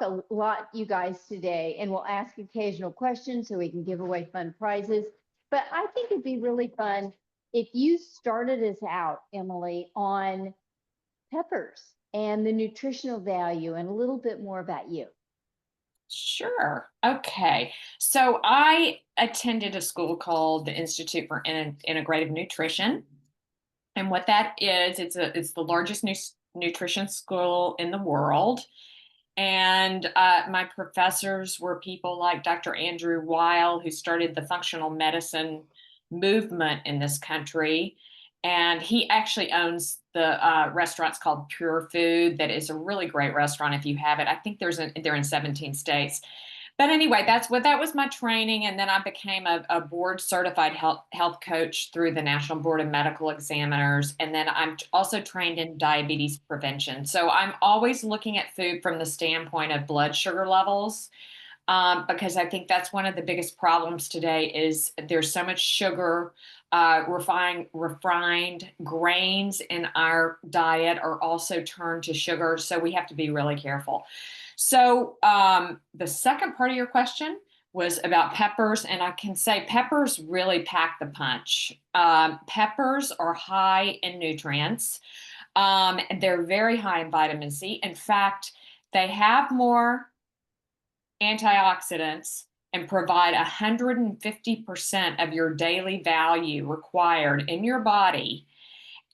a lot, you guys, today, and we'll ask occasional questions so we can give away fun prizes. But I think it'd be really fun if you started us out, Emily, on peppers and the nutritional value and a little bit more about you. Sure. Okay. So I attended a school called the Institute for Integrative Nutrition. And what that is, it's the largest nutrition school in the world. And my professors were people like Dr. Andrew Weil, who started the functional medicine movement in this country. And he actually owns the restaurant's called Pure Food. That is a really great restaurant if you have it. I think they're in 17 states. But anyway, that was my training, and then I became a board certified health coach through the National Board of Medical Examiners, and then I'm also trained in diabetes prevention. So I'm always looking at food from the standpoint of blood sugar levels, because I think that's one of the biggest problems today. Is there's so much sugar, refined grains in our diet are also turned to sugar, so we have to be really careful. So the second part of your question was about peppers, and I can say peppers really pack the punch. Peppers are high in nutrients. They're very high in vitamin C. In fact, they have more antioxidants and provide 150% of your daily value required in your body.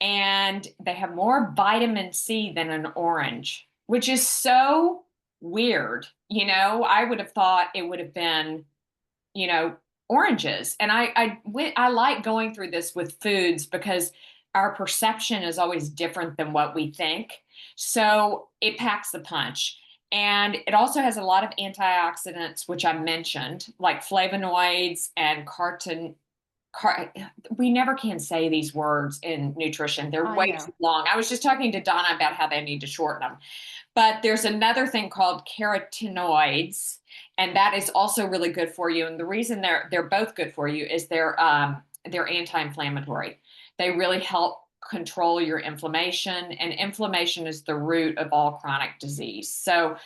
And they have more vitamin C than an orange, which is so weird. I would have thought it would have been, oranges. And I like going through this with foods because our perception is always different than what we think. So it packs the punch. And it also has a lot of antioxidants, which I mentioned, like flavonoids and we never can say these words in nutrition. They're I way know. too long. I was just talking to Donna about how they need to shorten them. But there's another thing called carotenoids, and that is also really good for you. And the reason they're both good for you is they're anti-inflammatory. They really help control your inflammation, and inflammation is the root of all chronic disease. So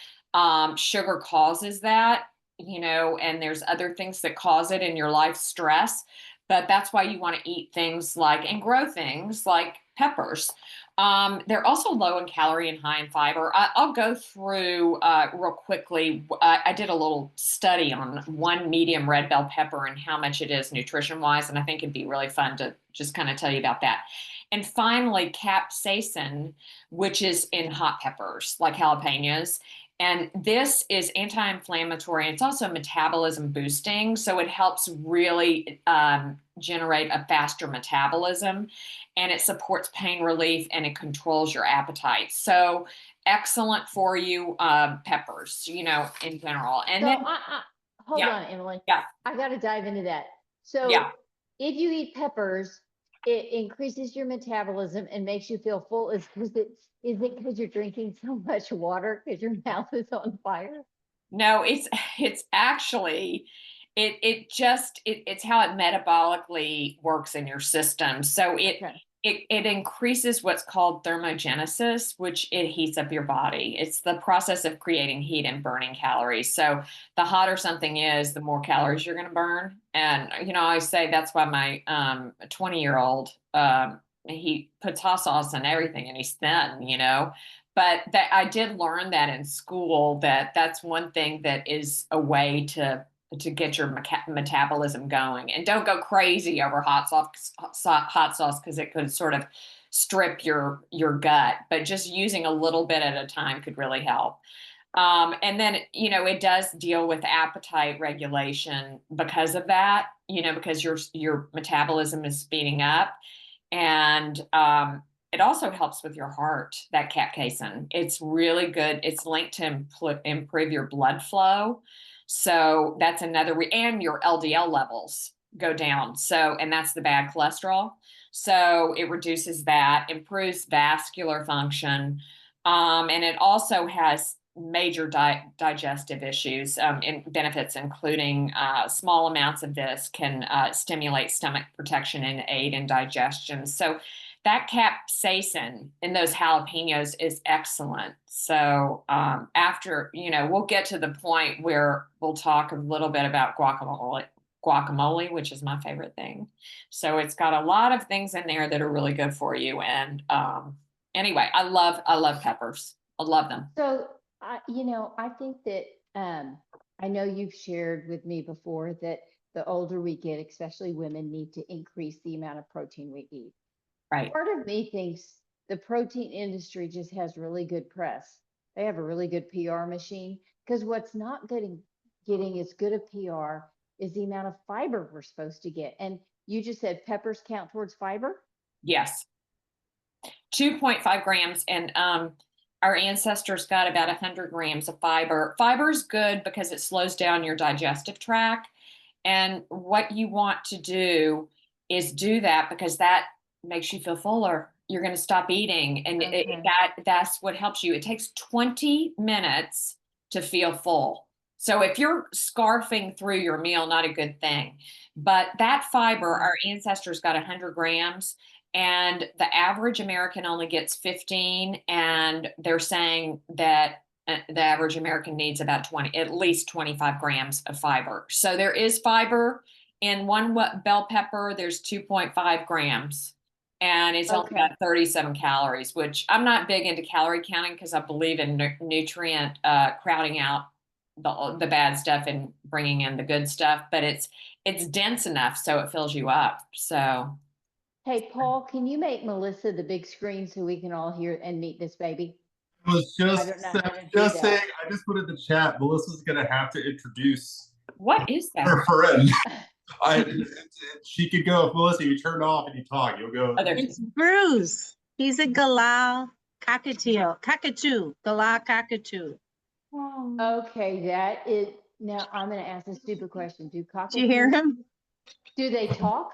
sugar causes that, and there's other things that cause it in your life, stress. But that's why you want to eat things like and grow things like peppers. They're also low in calorie and high in fiber. I'll go through real quickly. I did a little study on one medium red bell pepper and how much it is nutrition wise, and I think it'd be really fun to just kind of tell you about that. And finally, capsaicin, which is in hot peppers like jalapenos. And this is anti-inflammatory. It's also metabolism boosting. So it helps really generate a faster metabolism, and it supports pain relief, and it controls your appetite. So excellent for you, peppers, in general. And So then, hold yeah, on, Emily. yeah, I got to dive into that. yeah. So if you eat peppers, it increases your metabolism and makes you feel full. Is it because you're drinking so much water because your mouth is on fire? No, it's actually it's how it metabolically works in your system. So it Okay. it increases what's called thermogenesis, which it heats up your body. It's the process of creating heat and burning calories. So the hotter something is, the more calories you're going to burn. And I say that's why my 20-year-old he puts hot sauce on everything, and he's thin. But that I did learn that in school, that that's one thing that is a way to get your metabolism going. And don't go crazy over hot sauce because it could sort of strip your gut. But just using a little bit at a time could really help. And then it does deal with appetite regulation because of that. Because your metabolism is speeding up, and it also helps with your heart, that capsaicin. It's really good. It's linked to improve your blood flow. So that's another, and your LDL levels go down. So, and that's the bad cholesterol. So it reduces that, improves vascular function. And it also has major digestive issues and benefits, including small amounts of this can stimulate stomach protection and aid in digestion. So that capsaicin in those jalapenos is excellent. So after, we'll get to the point where we'll talk a little bit about guacamole, which is my favorite thing. So it's got a lot of things in there that are really good for you. And anyway, I love peppers. I love them. So, I think that, I know you've shared with me before that the older we get, especially women, need to increase the amount of protein we eat. Right. Part of me thinks the protein industry just has really good press. They have a really good PR machine, because what's not getting as good a PR is the amount of fiber we're supposed to get. And you just said peppers count towards fiber? Yes. 2.5 grams. And our ancestors got about 100 grams of fiber. Fiber is good because it slows down your digestive tract. And what you want to do is do that because that makes you feel fuller. You're going to stop eating. And Okay. that's what helps you. It takes 20 minutes to feel full. So if you're scarfing through your meal, not a good thing. But that fiber, our ancestors got 100 grams. And the average American only gets 15, and they're saying that the average American needs about at least 25 grams of fiber. So there is fiber in one bell pepper. There's 2.5 grams, and it's only got 37 calories, which I'm not big into calorie counting because I believe in nutrient crowding out the bad stuff and bringing in the good stuff. But it's dense enough so it fills you up. So. Hey, Paul, can you make Melissa the big screen so we can all hear and meet this baby? I was I don't know how to do just that. saying, I just put in the chat, Melissa's gonna have to introduce What is that? her friend. She could go, if Melissa, you turn off and you talk, you'll go. Oh, It's Bruce. He's a Galal cockatoo, Galal cockatoo. Okay, that is, now I'm going to ask a stupid question. Do Did you hear cockatoos, him? do they talk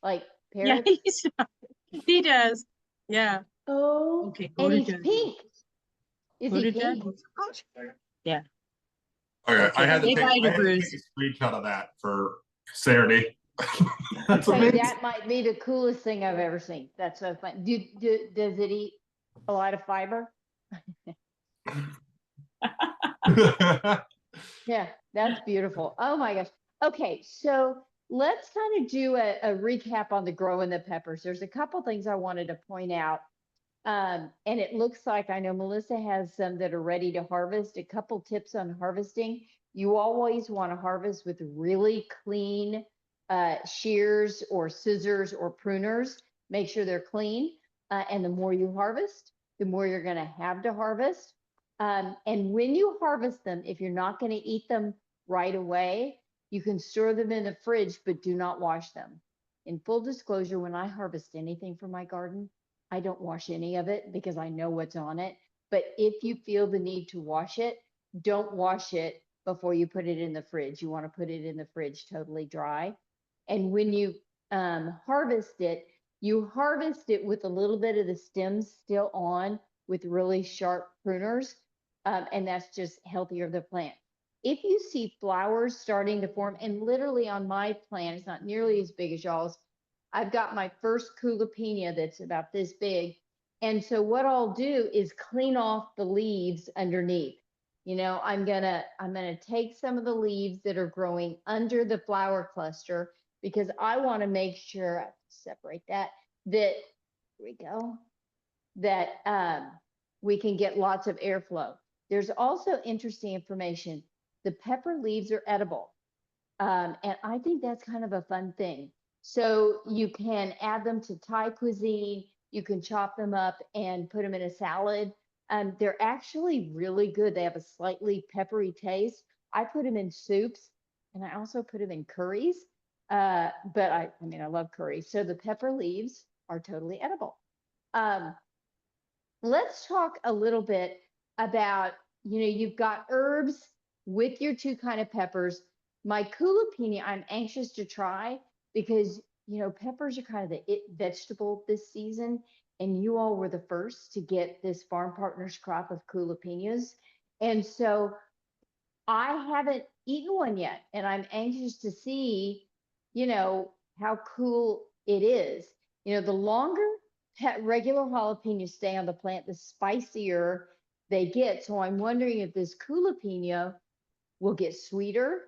like Yeah, parrots? he does. Yeah. Oh, Okay, go and to he's Judge. pink. Is Go he to pink? Judge. Yeah. Okay, I had to Say take, bye to I had to Bruce. take a screenshot of that for Saturday. That's Okay, amazing. that might be the coolest thing I've ever seen. That's so fun. Does it eat a lot of fiber? Yeah, that's beautiful. Oh my gosh. Okay, so let's kind of do a recap on the growing the peppers. There's a couple things I wanted to point out. And it looks like, I know Melissa has some that are ready to harvest. A couple tips on harvesting. You always want to harvest with really clean shears or scissors or pruners. Make sure they're clean. And the more you harvest, the more you're going to have to harvest. And when you harvest them, if you're not going to eat them right away, you can store them in the fridge, but do not wash them. In full disclosure, when I harvest anything from my garden, I don't wash any of it because I know what's on it. But if you feel the need to wash it, don't wash it before you put it in the fridge. You want to put it in the fridge totally dry. And when you harvest it, you harvest it with a little bit of the stems still on with really sharp pruners. And that's just healthier of the plant. If you see flowers starting to form, and literally on my plant, it's not nearly as big as y'all's, I've got my first Coolopenia that's about this big. And so what I'll do is clean off the leaves underneath. I'm gonna take some of the leaves that are growing under the flower cluster because I want to make sure I separate that, here we go, that we can get lots of airflow. There's also interesting information. The pepper leaves are edible. And I think that's kind of a fun thing. So you can add them to Thai cuisine. You can chop them up and put them in a salad. They're actually really good. They have a slightly peppery taste. I put them in soups and I also put them in curries. But I love curry. So the pepper leaves are totally edible. Let's talk a little bit about, you've got herbs with your two kind of peppers. My Coolopenia, I'm anxious to try because, peppers are kind of the it vegetable this season. And you all were the first to get this Farm Partners crop of Coolopenias. And so I haven't eaten one yet. And I'm anxious to see, how cool it is. The longer regular jalapenos stay on the plant, the spicier they get. So I'm wondering if this jalapeno will get sweeter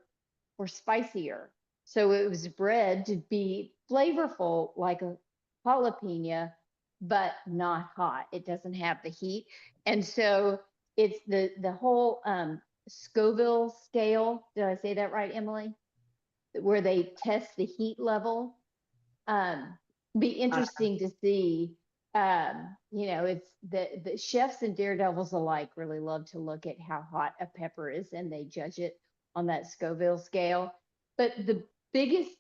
or spicier. So it was bred to be flavorful like a jalapeno, but not hot. It doesn't have the heat. And so it's the whole Scoville scale. Did I say that right, Emily? Where they test the heat level. Be interesting to see. It's the chefs and daredevils alike really love to look at how hot a pepper is, and they judge it on that Scoville scale. But the biggest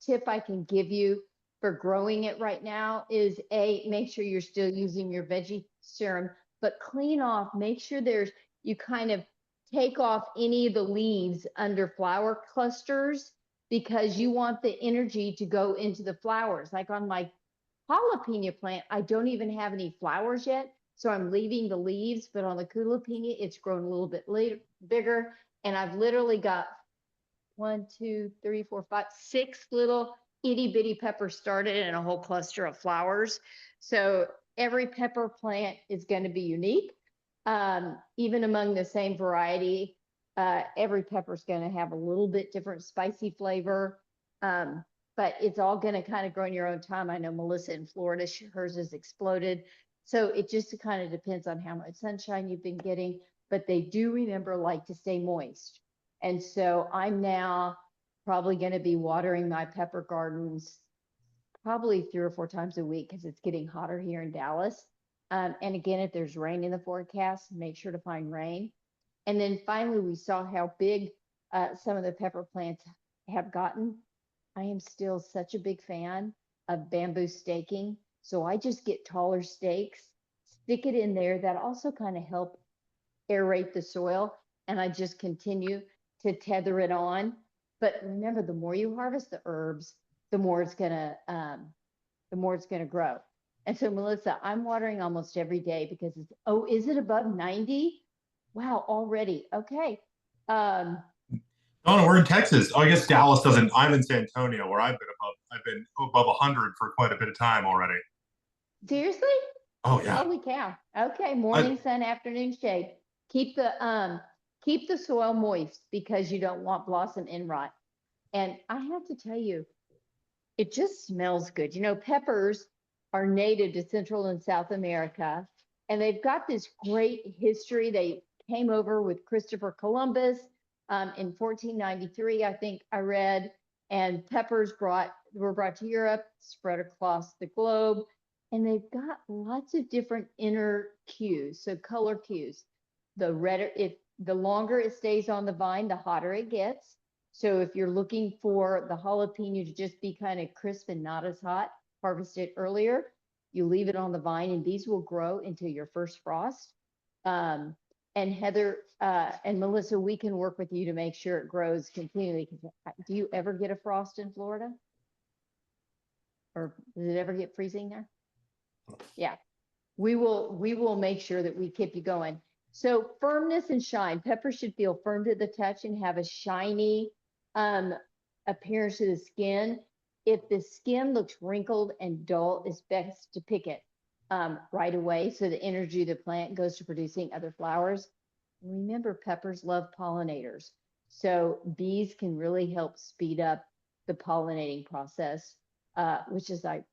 tip I can give you for growing it right now is make sure you're still using your veggie serum, but clean off, make sure you kind of take off any of the leaves under flower clusters, because you want the energy to go into the flowers. Like on my jalapeno plant, I don't even have any flowers yet, so I'm leaving the leaves, but on the jalapeno, it's grown a little bit bigger, and I've literally got 1, 2, 3, 4, 5, 6 little itty bitty peppers started and a whole cluster of flowers. So every pepper plant is going to be unique. Even among the same variety, every pepper is going to have a little bit different spicy flavor. But it's all going to kind of grow in your own time. I know Melissa in Florida, hers has exploded. So it just kind of depends on how much sunshine you've been getting, but they do like to stay moist. And so I'm now probably going to be watering my pepper gardens probably 3 or 4 times a week, because it's getting hotter here in Dallas. And again, if there's rain in the forecast, make sure to find rain. And then finally, we saw how big some of the pepper plants have gotten. I am still such a big fan of bamboo staking. So I just get taller stakes, stick it in there. That also kind of help aerate the soil. And I just continue to tether it on. But remember, the more you harvest the herbs, the more it's gonna grow. And so, Melissa, I'm watering almost every day because is it above 90? Wow, already. Okay. Oh, no, we're in Texas. Oh, I guess Dallas doesn't. I'm in San Antonio, where I've been above 100 for quite a bit of time already. Seriously? Oh yeah. Holy cow. Okay, morning sun, afternoon shade. Keep the soil moist, because you don't want blossom end rot. And I have to tell you, it just smells good. Peppers are native to Central and South America, and they've got this great history. They came over with Christopher Columbus in 1493, I think I read, and peppers were brought to Europe, spread across the globe, and they've got lots of different inner cues, so color cues. The longer it stays on the vine, the hotter it gets. So if you're looking for the jalapeno to just be kind of crisp and not as hot, harvest it earlier. You leave it on the vine, and these will grow into your first frost. And Heather and Melissa, we can work with you to make sure it grows continually. Do you ever get a frost in Florida? Or does it ever get freezing there? Yeah, we will make sure that we keep you going. So firmness and shine. Peppers should feel firm to the touch and have a shiny appearance to the skin. If the skin looks wrinkled and dull, it's best to pick it right away, so the energy of the plant goes to producing other flowers. Remember, peppers love pollinators, so bees can really help speed up the pollinating process, which is I